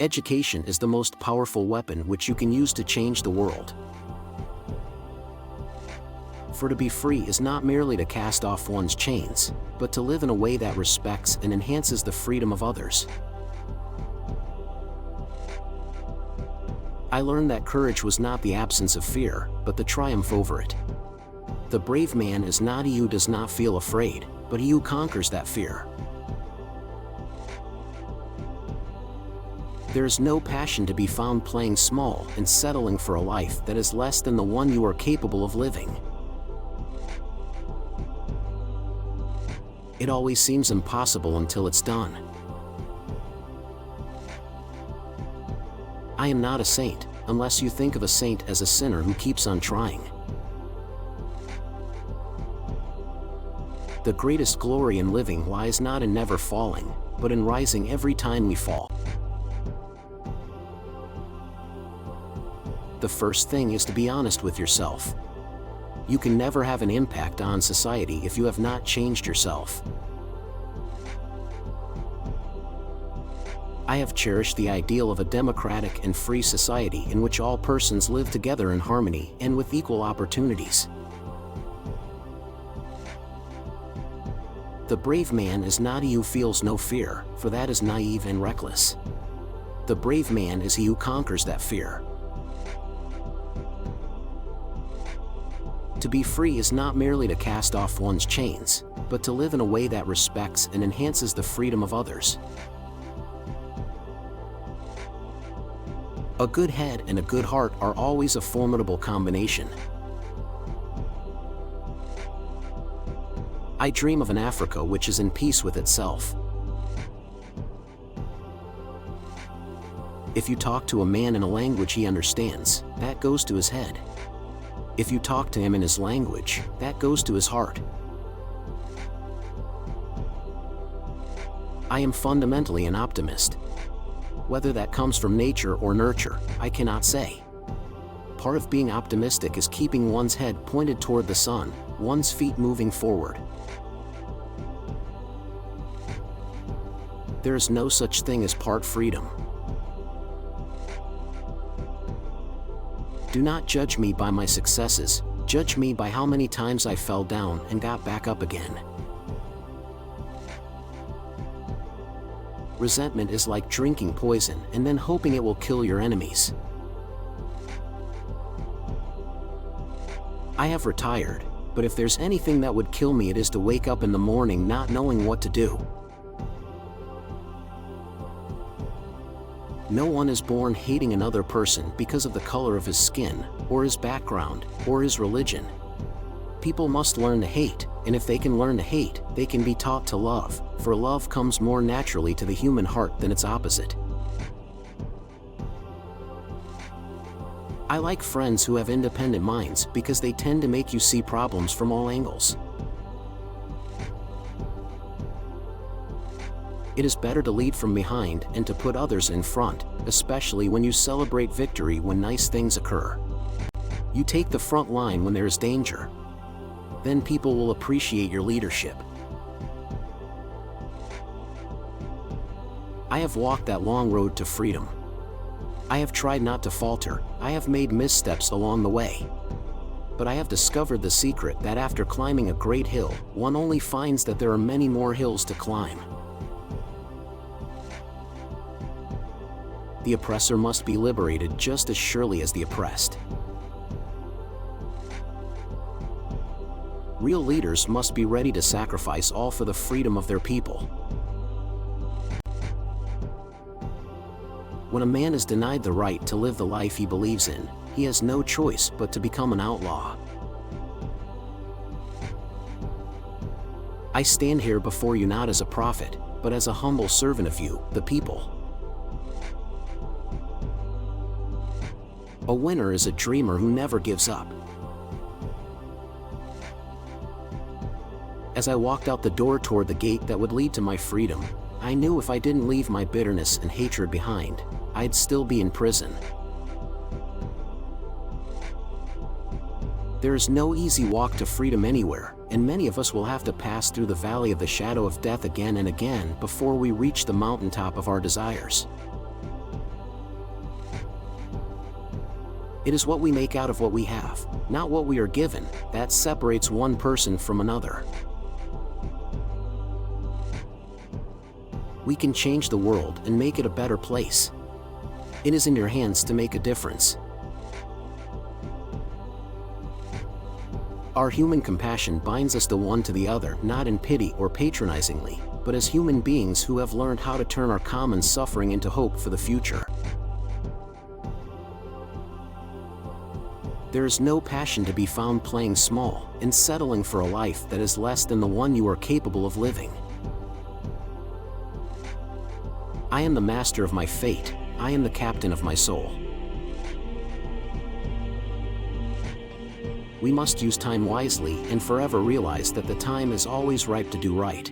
Education is the most powerful weapon which you can use to change the world. For to be free is not merely to cast off one's chains, but to live in a way that respects and enhances the freedom of others. I learned that courage was not the absence of fear, but the triumph over it. The brave man is not he who does not feel afraid, but he who conquers that fear. There is no passion to be found playing small and settling for a life that is less than the one you are capable of living. It always seems impossible until it's done. I am not a saint, unless you think of a saint as a sinner who keeps on trying. The greatest glory in living lies not in never falling, but in rising every time we fall. The first thing is to be honest with yourself. You can never have an impact on society if you have not changed yourself. I have cherished the ideal of a democratic and free society in which all persons live together in harmony and with equal opportunities. The brave man is not he who feels no fear, for that is naive and reckless. The brave man is he who conquers that fear. To be free is not merely to cast off one's chains, but to live in a way that respects and enhances the freedom of others. A good head and a good heart are always a formidable combination. I dream of an Africa which is in peace with itself. If you talk to a man in a language he understands, that goes to his head. If you talk to him in his language, that goes to his heart. I am fundamentally an optimist. Whether that comes from nature or nurture, I cannot say. Part of being optimistic is keeping one's head pointed toward the sun, one's feet moving forward. There is no such thing as part freedom. Do not judge me by my successes, judge me by how many times I fell down and got back up again. Resentment is like drinking poison and then hoping it will kill your enemies. I have retired, but if there's anything that would kill me, it is to wake up in the morning not knowing what to do. No one is born hating another person because of the color of his skin, or his background, or his religion. People must learn to hate, and if they can learn to hate, they can be taught to love, for love comes more naturally to the human heart than its opposite. I like friends who have independent minds because they tend to make you see problems from all angles. It is better to lead from behind and to put others in front, especially when you celebrate victory when nice things occur. You take the front line when there is danger. Then people will appreciate your leadership. I have walked that long road to freedom. I have tried not to falter, I have made missteps along the way. But I have discovered the secret that after climbing a great hill, one only finds that there are many more hills to climb. The oppressor must be liberated just as surely as the oppressed. Real leaders must be ready to sacrifice all for the freedom of their people. When a man is denied the right to live the life he believes in, he has no choice but to become an outlaw. I stand here before you not as a prophet, but as a humble servant of you, the people. A winner is a dreamer who never gives up. As I walked out the door toward the gate that would lead to my freedom, I knew if I didn't leave my bitterness and hatred behind, I'd still be in prison. There is no easy walk to freedom anywhere, and many of us will have to pass through the valley of the shadow of death again and again before we reach the mountaintop of our desires. It is what we make out of what we have, not what we are given, that separates one person from another. We can change the world and make it a better place. It is in your hands to make a difference. Our human compassion binds us the one to the other, not in pity or patronizingly, but as human beings who have learned how to turn our common suffering into hope for the future. There is no passion to be found playing small and settling for a life that is less than the one you are capable of living. I am the master of my fate. I am the captain of my soul. We must use time wisely and forever realize that the time is always ripe to do right.